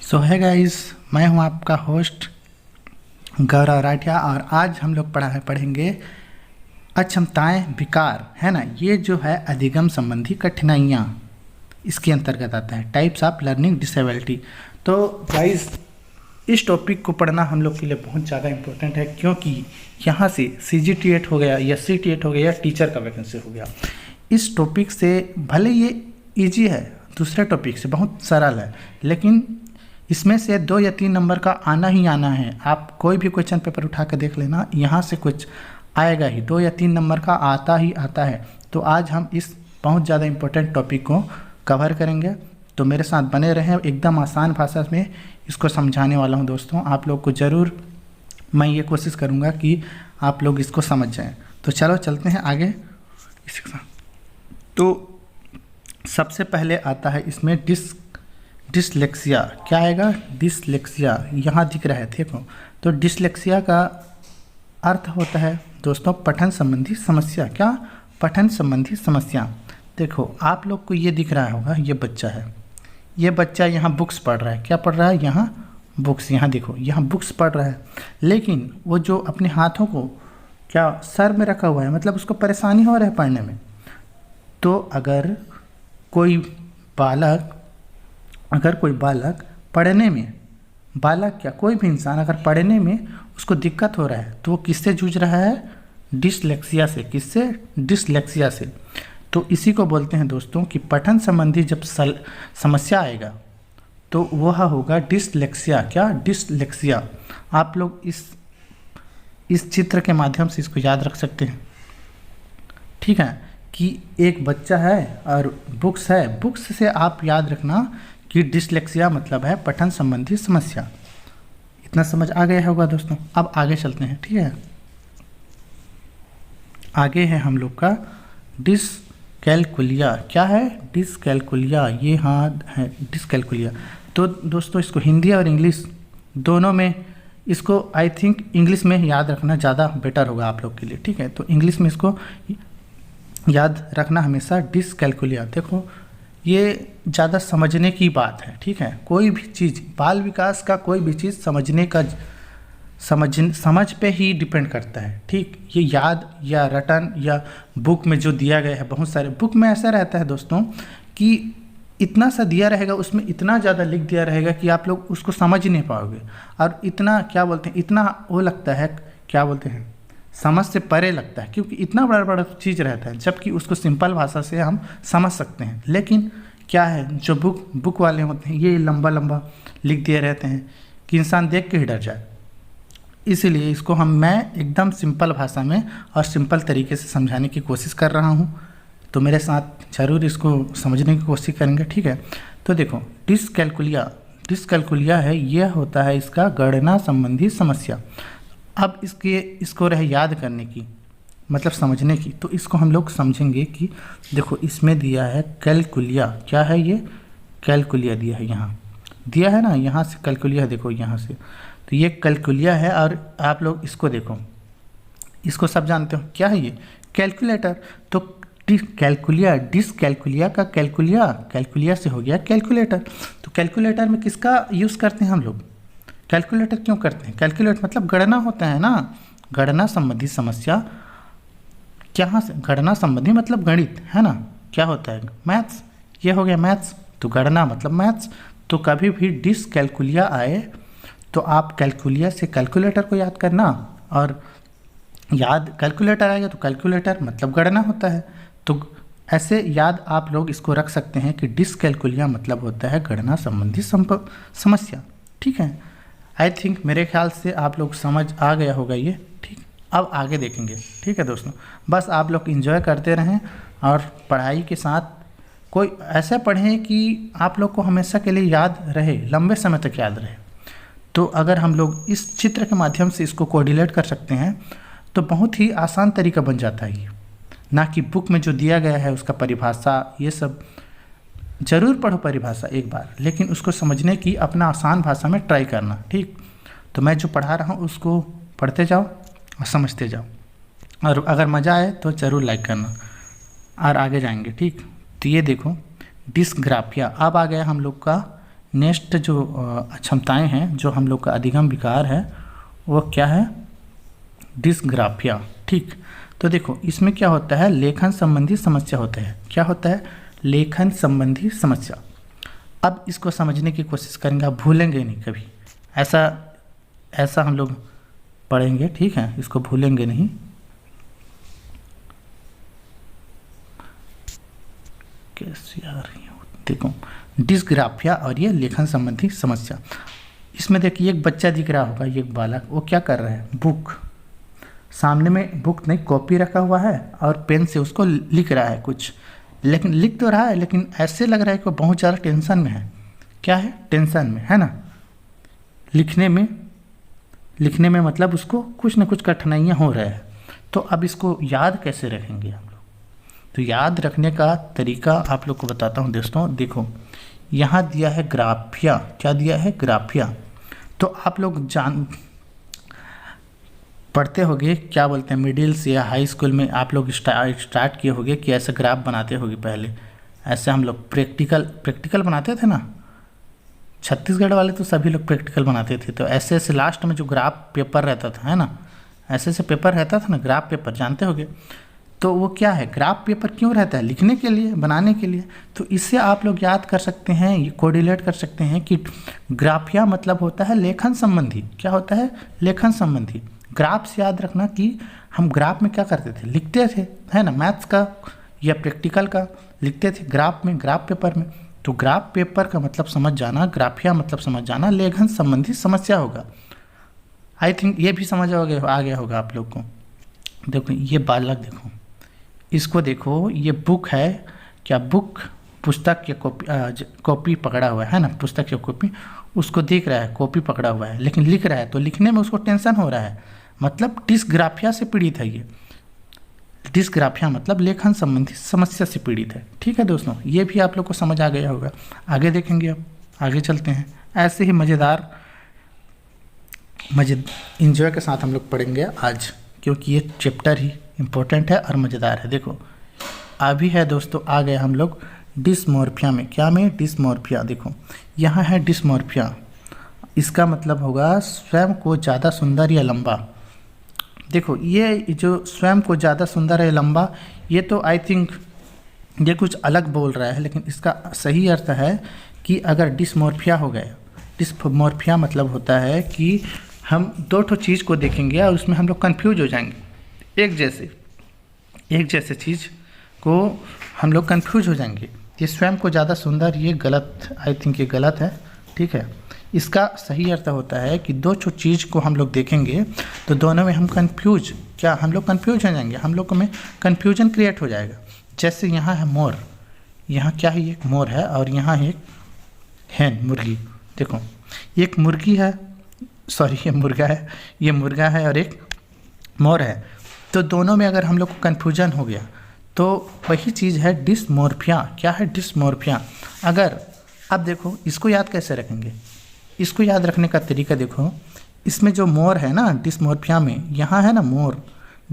सो है गाइस, मैं हूं आपका होस्ट गौरव राठिया और आज हम लोग पढ़ेंगे अक्षमताएं विकार, है ना। ये जो है अधिगम संबंधी कठिनाइयाँ इसके अंतर्गत आता है, टाइप्स ऑफ लर्निंग डिसेबिलिटी। तो गाइस, इस टॉपिक को पढ़ना हम लोग के लिए बहुत ज़्यादा इम्पोर्टेंट है, क्योंकि यहाँ से CGT8 हो गया या CT8 हो गया या टीचर का वैकेंसी हो गया। इस टॉपिक से भले ये इजी है, दूसरे टॉपिक से बहुत सरल है, लेकिन इसमें से 2 या 3 नंबर का आना ही आना है। आप कोई भी क्वेश्चन पेपर उठा कर देख लेना, यहाँ से कुछ आएगा ही, 2 या 3 नंबर का आता ही आता है। तो आज हम इस बहुत ज़्यादा इम्पोर्टेंट टॉपिक को कवर करेंगे, तो मेरे साथ बने रहें। एकदम आसान भाषा में इसको समझाने वाला हूँ दोस्तों, आप लोग को ज़रूर मैं ये कोशिश करूँगा कि आप लोग इसको समझ जाएं। तो चलो चलते हैं आगे इसके साथ। तो सबसे पहले आता है इसमें डिसलेक्सिया। क्या आएगा? डिसलेक्सिया, यहाँ दिख रहा है, देखो। तो डिसलेक्सिया का अर्थ होता है दोस्तों पठन संबंधी समस्या। क्या? पठन संबंधी समस्या। देखो आप लोग को ये दिख रहा होगा, ये बच्चा है, ये बच्चा यहाँ बुक्स पढ़ रहा है। क्या पढ़ रहा है? यहाँ बुक्स, यहाँ देखो, यहाँ बुक्स पढ़ रहा है, लेकिन वो जो अपने हाथों को क्या सर में रखा हुआ है, मतलब उसको परेशानी हो रहा है पढ़ने में। तो अगर कोई बालक पढ़ने में, बालक क्या कोई भी इंसान अगर पढ़ने में उसको दिक्कत हो रहा है, तो वो किससे जूझ रहा है? डिसलेक्सिया से। किससे? डिसलेक्सिया से। तो इसी को बोलते हैं दोस्तों कि पठन संबंधी जब समस्या आएगा तो वह होगा डिसलेक्सिया। क्या? डिसलेक्सिया। आप लोग इस चित्र के माध्यम से इसको याद रख सकते हैं, ठीक है, कि एक बच्चा है और बुक्स है। बुक्स से आप याद रखना कि डिसलेक्सिया मतलब है पठन संबंधी समस्या। इतना समझ आ गया होगा दोस्तों। अब आगे चलते हैं, ठीक है। आगे है हम लोग का डिसकैलकुलिया। क्या है? डिसकैलकुलिया। ये हाँ है डिसकैलकुलिया। तो दोस्तों इसको हिंदी और इंग्लिश दोनों में, इसको आई थिंक इंग्लिश में याद रखना ज़्यादा बेटर होगा आप लोग के लिए, ठीक है। तो इंग्लिश में इसको याद रखना हमेशा, डिसकैलकुलिया। देखो ये ज़्यादा समझने की बात है, ठीक है। कोई भी चीज़, बाल विकास का कोई भी चीज़ समझ पे ही डिपेंड करता है, ठीक। ये याद या रटन या बुक में जो दिया गया है, बहुत सारे बुक में ऐसा रहता है दोस्तों कि इतना सा दिया रहेगा, उसमें इतना ज़्यादा लिख दिया रहेगा कि आप लोग उसको समझ ही नहीं पाओगे। और इतना क्या बोलते हैं, इतना वो लगता है, क्या बोलते हैं, समझ से परे लगता है, क्योंकि इतना बड़ा बड़ा चीज़ रहता है, जबकि उसको सिंपल भाषा से हम समझ सकते हैं। लेकिन क्या है, जो बुक वाले होते हैं ये लंबा लंबा लिख दिए रहते हैं कि इंसान देख के ही डर जाए। इसीलिए इसको मैं एकदम सिंपल भाषा में और सिंपल तरीके से समझाने की कोशिश कर रहा हूँ। तो मेरे साथ ज़रूर इसको समझने की कोशिश करेंगे, ठीक है। तो देखो डिसकैलकुलिया है, यह होता है इसका गणना संबंधी समस्या। अब इसको रहे याद करने की, मतलब समझने की। तो इसको हम लोग समझेंगे कि देखो इसमें दिया है कैलकुलिया। क्या है ये? कैलकुलिया दिया है, यहाँ दिया है ना, यहाँ से कैलकुलिया, देखो यहाँ से। तो ये कैलकुलिया है और आप लोग इसको देखो, इसको सब जानते हो क्या है ये? कैलकुलेटर। तो डिसकैलकुलिया का कैलकुलिया से हो गया कैलकुलेटर। तो कैलकुलेटर में किसका यूज़ करते हैं हम लोग? कैलकुलेटर क्यों करते हैं? कैलकुलेट मतलब गणना होता है ना, गणना संबंधी समस्या। क्या से? गणना संबंधी मतलब गणित, है ना। क्या होता है? मैथ्स। ये हो गया मैथ्स, तो गणना मतलब मैथ्स। तो कभी भी डिसकैलकुलिया आए तो आप कैलकुलिया से कैलकुलेटर को याद करना, और कैलकुलेटर आएगा तो कैलकुलेटर मतलब गणना होता है। तो ऐसे याद आप लोग इसको रख सकते हैं कि डिसकैलकुलिया मतलब होता है गणना संबंधी समस्या, ठीक है। आई थिंक मेरे ख्याल से आप लोग समझ आ गया होगा ये, ठीक। अब आगे देखेंगे, ठीक है दोस्तों। बस आप लोग एंजॉय करते रहें और पढ़ाई के साथ कोई ऐसा पढ़ें कि आप लोग को हमेशा के लिए याद रहे, लंबे समय तक याद रहे। तो अगर हम लोग इस चित्र के माध्यम से इसको कोऑर्डिनेट कर सकते हैं तो बहुत ही आसान तरीका बन जाता है ये, ना कि बुक में जो दिया गया है उसका परिभाषा, ये सब ज़रूर पढ़ो परिभाषा एक बार, लेकिन उसको समझने की अपना आसान भाषा में ट्राई करना, ठीक। तो मैं जो पढ़ा रहा हूँ उसको पढ़ते जाओ और समझते जाओ, और अगर मज़ा आए तो ज़रूर लाइक करना और आगे जाएंगे, ठीक। तो ये देखो डिस्ग्राफिया। अब आ गया हम लोग का नेक्स्ट जो अक्षमताएं हैं, जो हम लोग का अधिगम विकार है, वो क्या है? डिस्ग्राफिया। ठीक, तो देखो इसमें क्या होता है, लेखन संबंधी समस्या होता है। क्या होता है? लेखन संबंधी समस्या। अब इसको समझने की कोशिश करेंगे, आप भूलेंगे नहीं कभी, ऐसा हम लोग पढ़ेंगे, ठीक है, इसको भूलेंगे नहीं। कैसी आ रही हो, देखो डिस्ग्राफिया और ये लेखन संबंधी समस्या। इसमें देखिए एक बच्चा दिख रहा होगा, ये एक बालक, वो क्या कर रहा है? बुक, सामने में बुक नहीं कॉपी रखा हुआ है और पेन से उसको लिख रहा है कुछ, लेकिन लिख तो रहा है लेकिन ऐसे लग रहा है कि वो बहुत ज़्यादा टेंशन में है। क्या है? टेंशन में है ना। लिखने में मतलब उसको कुछ ना कुछ कठिनाइयाँ हो रहा है। तो अब इसको याद कैसे रखेंगे हम लोग? तो याद रखने का तरीका आप लोग को बताता हूँ दोस्तों। देखो यहाँ दिया है ग्राफिया। क्या दिया है? ग्राफिया। तो आप लोग पढ़ते होंगे, क्या बोलते हैं, मिडिल से या हाई स्कूल में आप लोग स्टार्ट किए होंगे कि ऐसे ग्राफ बनाते होंगे। पहले ऐसे हम लोग प्रैक्टिकल बनाते थे ना, छत्तीसगढ़ वाले तो सभी लोग प्रैक्टिकल बनाते थे। तो ऐसे ऐसे लास्ट में जो ग्राफ पेपर रहता था, है ना, ऐसे ऐसे पेपर रहता था ना, ग्राफ पेपर जानते होंगे। तो वो क्या है? ग्राफ पेपर क्यों रहता है? लिखने के लिए, बनाने के लिए। तो इससे आप लोग याद कर सकते हैं, ये कोरिलेट कर सकते हैं कि ग्राफिया मतलब होता है लेखन संबंधी। क्या होता है? लेखन संबंधी। ग्राफ से याद रखना कि हम ग्राफ में क्या करते थे? लिखते थे, है ना, मैथ्स का या प्रैक्टिकल का लिखते थे ग्राफ में, ग्राफ पेपर में। तो ग्राफ पेपर का मतलब समझ जाना, ग्राफिया मतलब समझ जाना, लेखन संबंधी समस्या होगा। आई थिंक ये भी समझ आ गया होगा आप लोग को। देखो ये बालक, देखो इसको, देखो ये बुक है। क्या बुक? पुस्तक या कॉपी पकड़ा हुआ है ना, पुस्तक या कॉपी, उसको देख रहा है, कॉपी पकड़ा हुआ है, लेकिन लिख रहा है। तो लिखने में उसको टेंशन हो रहा है, मतलब डिस्ग्राफिया से पीड़ित है ये। डिस्ग्राफिया मतलब लेखन संबंधी समस्या से पीड़ित है। ठीक है दोस्तों, ये भी आप लोग को समझ आ गया होगा। आगे देखेंगे, अब आगे चलते हैं। ऐसे ही मज़ेदार इंजॉय के साथ हम लोग पढ़ेंगे आज, क्योंकि ये चैप्टर ही इम्पोर्टेंट है और मज़ेदार है। देखो अभी है दोस्तों, आ गए हम लोग डिस्मॉर्फिया में। क्या में? डिस्मॉर्फिया। देखो यहाँ है डिस्मॉर्फिया, इसका मतलब होगा स्वयं को ज़्यादा सुंदर या लंबा। देखो ये जो स्वयं को ज़्यादा सुंदर या लंबा, ये तो आई थिंक ये कुछ अलग बोल रहा है, लेकिन इसका सही अर्थ है कि अगर डिस्मॉर्फिया हो गया, डिस्मॉर्फिया मतलब होता है कि हम दो ठो चीज़ को देखेंगे और उसमें हम लोग कन्फ्यूज हो जाएंगे। एक जैसे चीज़ को हम लोग कन्फ्यूज हो जाएंगे। ये स्वयं को ज़्यादा सुंदर, ये गलत, आई थिंक ये गलत है। ठीक है, इसका सही अर्थ होता है कि दो ठो चीज़ को हम लोग देखेंगे तो दोनों में हम हम लोग कन्फ्यूज हो जाएंगे, हम लोग में कन्फ्यूजन क्रिएट हो जाएगा। जैसे यहाँ है मोर, यहाँ क्या है? एक मोर है और यहाँ एक हैन, मुर्गी। देखो एक मुर्गी है, सॉरी ये मुर्गा है और एक मोर है। तो दोनों में अगर हम लोग को कन्फ्यूजन हो गया तो वही चीज़ है डिस्मॉर्फिया। क्या है? डिस्मॉर्फिया। अगर अब देखो इसको याद कैसे रखेंगे? इसको याद रखने का तरीका देखो, इसमें जो मोर है ना डिस्मॉर्फिया में, यहाँ है ना मोर,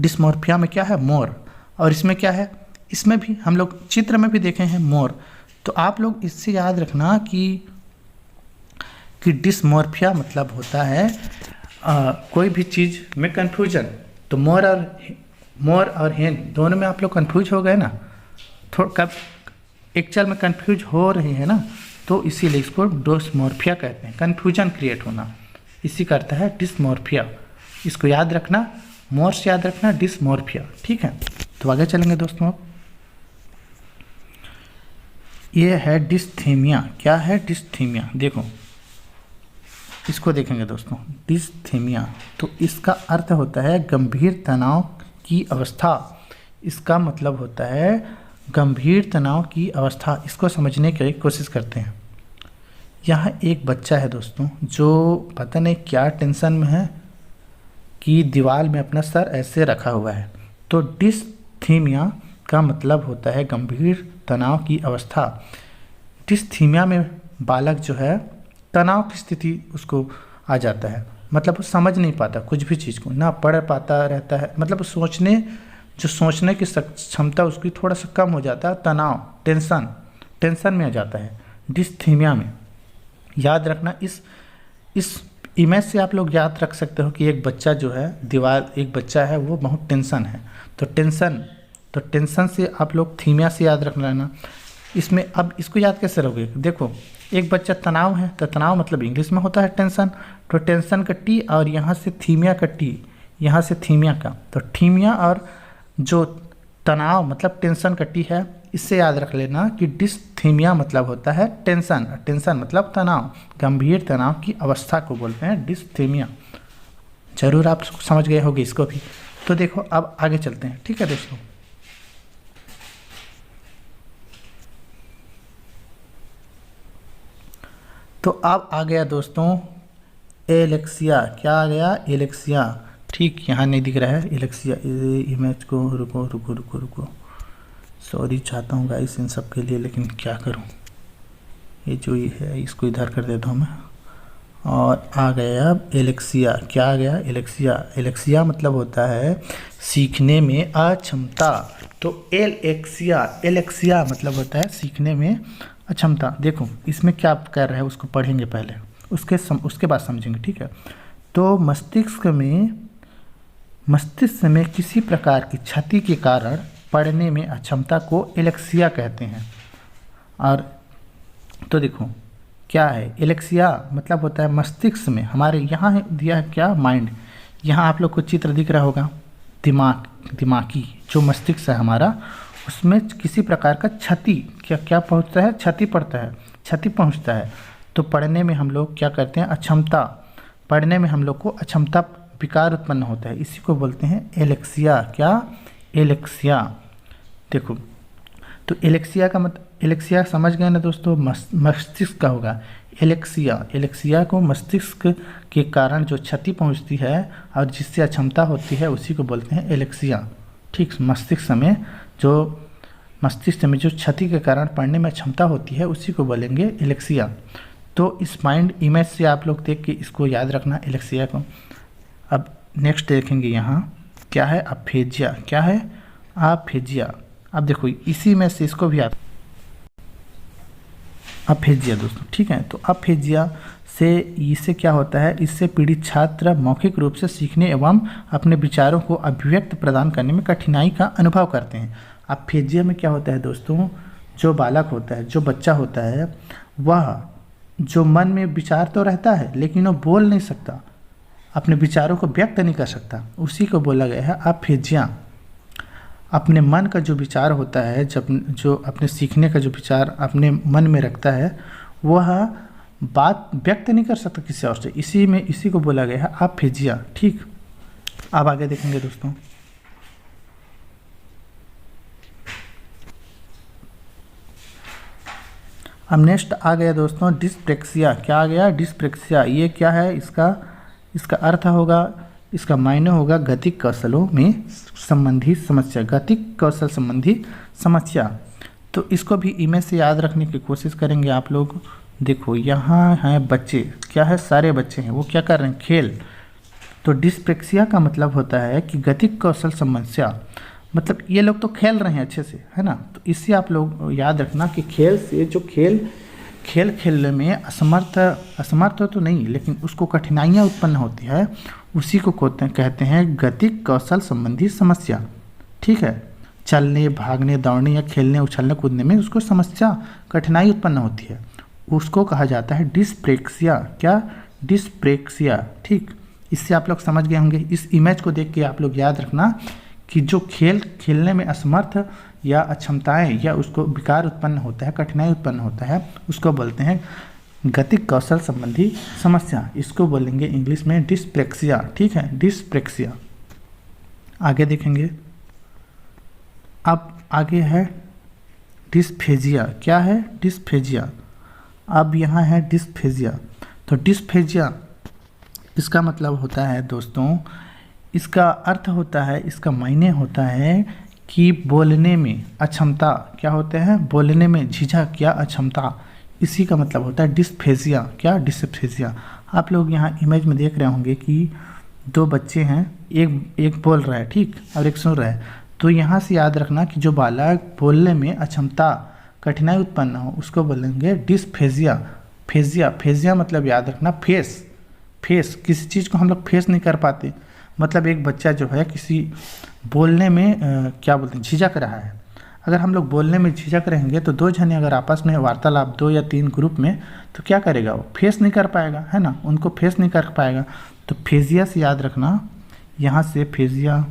डिस्मॉर्फिया में क्या है? मोर। और इसमें क्या है? इसमें भी हम लोग चित्र में भी देखे हैं मोर। तो आप लोग इससे याद रखना कि डिस्मॉर्फिया मतलब होता है कोई भी चीज़ में कन्फ्यूजन। तो मोर और हेन दोनों में आप लोग कन्फ्यूज हो गए ना, कब एक्चुअल में कन्फ्यूज हो रही है ना, तो इसीलिए इसको डिस्मॉर्फिया कहते हैं, कन्फ्यूजन क्रिएट होना, इसी का अर्थ है डिस्मॉर्फिया। इसको याद रखना, मोर से याद रखना, डिस्मॉर्फिया। ठीक है, तो आगे चलेंगे दोस्तों। अब ये है डिस्थीमिया। क्या है? डिस्थीमिया। देखो इसको देखेंगे दोस्तों, डिस्थीमिया, तो इसका अर्थ होता है गंभीर तनाव की अवस्था। इसका मतलब होता है गंभीर तनाव की अवस्था। इसको समझने की कोशिश करते हैं। यहाँ एक बच्चा है दोस्तों, जो पता नहीं क्या टेंशन में है कि दीवार में अपना सर ऐसे रखा हुआ है। तो डिस्थीमिया का मतलब होता है गंभीर तनाव की अवस्था। डिस्थीमिया में बालक जो है तनाव की स्थिति उसको आ जाता है, मतलब वो समझ नहीं पाता कुछ भी चीज़ को, ना पढ़ पाता रहता है, मतलब सोचने की क्षमता उसकी थोड़ा सा कम हो जाता है, तनाव टेंशन में आ जाता है डिस्थीमिया में। याद रखना, इस इमेज से आप लोग याद रख सकते हो कि एक बच्चा जो है एक बच्चा है वो बहुत टेंशन है, तो टेंशन से आप लोग थीमिया से याद रखना है ना। इसमें अब इसको याद कैसे रहोगे, देखो एक बच्चा तनाव है, तो तनाव मतलब इंग्लिश में होता है टेंशन, तो टेंशन का टी और यहाँ से थीमिया का टी, यहाँ से थीमिया का, तो थीमिया और जो तनाव मतलब टेंशन का टी है, इससे याद रख लेना कि डिसथीमिया मतलब होता है टेंशन, टेंशन मतलब तनाव, गंभीर तनाव की अवस्था को बोलते हैं डिसथीमिया। जरूर आप समझ गए होंगे इसको भी। तो देखो अब आगे चलते हैं, ठीक है दोस्तों। तो अब आ गया दोस्तों एलेक्सिया, क्या आ गया, एलेक्सिया, ठीक यहाँ नहीं दिख रहा है एलेक्सिया, इमेज को रुको, सॉरी चाहता हूँ गाइस इन सब के लिए, लेकिन क्या करूँ, ये जो ये है इसको इधर कर देता हूँ मैं। और आ गया अब एलेक्सिया, क्या आ गया, एलेक्सिया मतलब होता है सीखने में अक्षमता। तो एलेक्सिया मतलब होता है सीखने में अक्षमता। देखो इसमें क्या कर रहा है उसको पढ़ेंगे पहले, उसके बाद समझेंगे, ठीक है। तो मस्तिष्क में किसी प्रकार की क्षति के कारण पढ़ने में अक्षमता को एलेक्सिया कहते हैं। और तो देखो क्या है, एलेक्सिया मतलब होता है मस्तिष्क में, हमारे यहाँ दिया है क्या, माइंड, यहाँ आप लोग को चित्र दिख रहा होगा, दिमागी जो मस्तिष्क है हमारा, उसमें किसी प्रकार का क्षति क्या पहुँचता है, क्षति पहुँचता है। तो पढ़ने में हम लोग क्या करते हैं, अक्षमता, पढ़ने में हम लोग को अक्षमता विकार उत्पन्न होता है, इसी को बोलते हैं एलेक्सिया, क्या, एलेक्सिया। देखो तो एलेक्सिया का मतलब, एलेक्सिया समझ गए ना दोस्तों, मस्तिष्क का होगा एलेक्सिया को मस्तिष्क के कारण जो क्षति पहुंचती है और जिससे अक्षमता होती है उसी को बोलते हैं एलेक्सिया, ठीक। मस्तिष्क में जो क्षति के कारण पढ़ने में क्षमता होती है उसी को बोलेंगे एलेक्सिया। तो इस माइंड इमेज से आप लोग देख के इसको याद रखना एलेक्सिया को। अब नेक्स्ट देखेंगे यहाँ क्या है, अफेजिया, क्या है, अफेजिया। अब देखो इसी में से इसको भी याद, अफेजिया दोस्तों, ठीक है। तो अफेजिया से इससे क्या होता है, इससे पीड़ित छात्र मौखिक रूप से सीखने एवं अपने विचारों को अभिव्यक्त प्रदान करने में कठिनाई का अनुभव करते हैं। अफेजिया में क्या होता है दोस्तों, जो बालक होता है, जो बच्चा होता है, वह जो मन में विचार तो रहता है लेकिन वो बोल नहीं सकता, अपने विचारों को व्यक्त नहीं कर सकता, उसी को बोला गया है अफेजिया। अपने मन का जो विचार होता है, जो अपने सीखने का जो विचार अपने मन में रखता है, वह बात व्यक्त नहीं कर सकता किसी और से, इसी को बोला गया है अफेजिया, ठीक। अब आगे देखेंगे दोस्तों, अब नेक्स्ट आ गया दोस्तों डिस्प्रेक्सिया, क्या आ गया, डिस्प्रेक्सिया। ये क्या है, इसका अर्थ होगा, इसका मायने होगा गतिक कौशलों में संबंधित समस्या, गतिक कौशल संबंधी समस्या। तो इसको भी इमेज से याद रखने की कोशिश करेंगे आप लोग। देखो यहाँ है बच्चे, क्या है, सारे बच्चे हैं, वो क्या कर रहे हैं, खेल। तो डिस्प्रेक्सिया का मतलब होता है कि गतिक कौशल समस्या, मतलब ये लोग तो खेल रहे हैं अच्छे से, है ना। तो इससे आप लोग याद रखना कि खेल से जो खेल खेलने में असमर्थ तो नहीं, लेकिन उसको कठिनाइयाँ उत्पन्न होती है, उसी को कहते हैं गतिक कौशल संबंधी समस्या, ठीक है। चलने, भागने, दौड़ने या खेलने, उछलने कूदने में उसको समस्या, कठिनाई उत्पन्न होती है, उसको कहा जाता है डिस्प्रेक्सिया, क्या, डिस्प्रेक्सिया, ठीक। इससे आप लोग समझ गए होंगे। इस इमेज को देख के आप लोग याद रखना कि जो खेलने में असमर्थ या अक्षमताएं या उसको विकार उत्पन्न होता है, कठिनाई उत्पन्न होता है, उसको बोलते हैं गतिक कौशल संबंधी समस्या, इसको बोलेंगे इंग्लिश में डिस्प्रेक्सिया, ठीक है, डिस्प्रेक्सिया। आगे देखेंगे, अब आगे है डिस्फेजिया, क्या है, डिस्फेजिया। अब यहाँ है डिस्फेजिया। तो डिस्फेजिया इसका मतलब होता है दोस्तों, इसका अर्थ होता है, इसका मायने होता है कि बोलने में अक्षमता, क्या होते हैं, बोलने में झिझक या अक्षमता, इसी का मतलब होता है डिस्फेजिया, क्या, डिस्फेजिया। आप लोग यहाँ इमेज में देख रहे होंगे कि दो बच्चे हैं, एक बोल रहा है, ठीक, और एक सुन रहा है। तो यहाँ से याद रखना कि जो बालक बोलने में अक्षमता, कठिनाई उत्पन्न हो, उसको बोलेंगे डिस्फेजिया। फेजिया, फेजिया मतलब याद रखना फेस, फेस किसी चीज़ को हम लोग फेस नहीं कर पाते। मतलब एक बच्चा जो है किसी बोलने में क्या बोलते हैं, झिझक रहा है। अगर हम लोग बोलने में झिझक रहेंगे तो दो जने अगर आपस में वार्तालाप, 2 या 3 ग्रुप में, तो क्या करेगा वो, फेस नहीं कर पाएगा, है ना, उनको फेस नहीं कर पाएगा। तो फेजिया से याद रखना, यहाँ से फेजिया,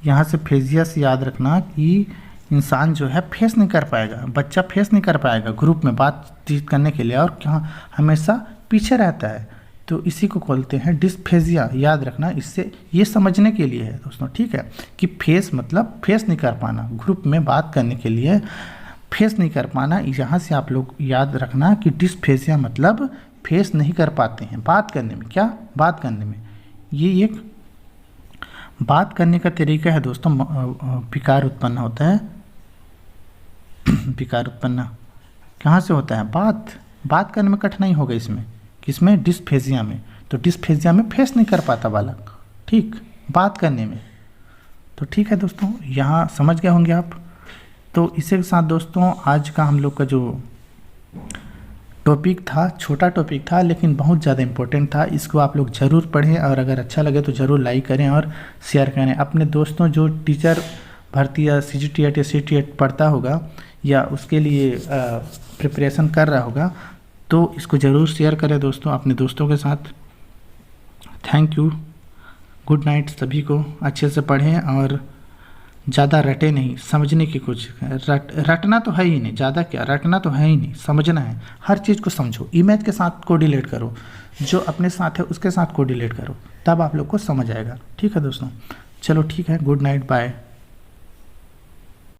यहाँ से फेजिया से याद रखना कि इंसान जो है फेस नहीं कर पाएगा, बच्चा फेस नहीं कर पाएगा ग्रुप में बातचीत करने के लिए, और क्या हमेशा पीछे रहता है। तो इसी को बोलते हैं डिस्फेजिया, याद रखना। इससे ये समझने के लिए है दोस्तों, ठीक है, कि फेस मतलब फेस नहीं कर पाना, ग्रुप में बात करने के लिए फेस नहीं कर पाना। यहाँ से आप लोग याद रखना कि डिस्फेजिया मतलब फेस नहीं कर पाते हैं बात करने में। क्या बात करने में, ये एक बात करने का तरीका है दोस्तों। विकार उत्पन्न होता है, विकार उत्पन्न कहाँ से होता है, बात करने में कठिनाई होगा इसमें, किसमें, डिस्फेजिया में। तो डिस्फेजिया में फेस नहीं कर पाता बालक, ठीक, बात करने में। तो ठीक है दोस्तों, यहाँ समझ गए होंगे आप। तो इसी के साथ दोस्तों आज का हम लोग का जो टॉपिक था, छोटा टॉपिक था लेकिन बहुत ज़्यादा इम्पोर्टेंट था। इसको आप लोग ज़रूर पढ़ें और अगर अच्छा लगे तो ज़रूर लाइक करें और शेयर करें अपने दोस्तों जो टीचर भर्ती या CGTET या CTET पढ़ता होगा या उसके लिए प्रिपरेशन कर रहा होगा, तो इसको ज़रूर शेयर करें दोस्तों अपने दोस्तों के साथ। थैंक यू, गुड नाइट सभी को। अच्छे से पढ़ें और ज़्यादा रटे नहीं, समझने की कुछ रटना तो है ही नहीं, ज़्यादा क्या रटना तो है ही नहीं, समझना है। हर चीज़ को समझो, इमेज के साथ कोरिलेट करो, जो अपने साथ है उसके साथ कोरिलेट करो, तब आप लोग को समझ आएगा। ठीक है दोस्तों, चलो ठीक है, गुड नाइट, बाय।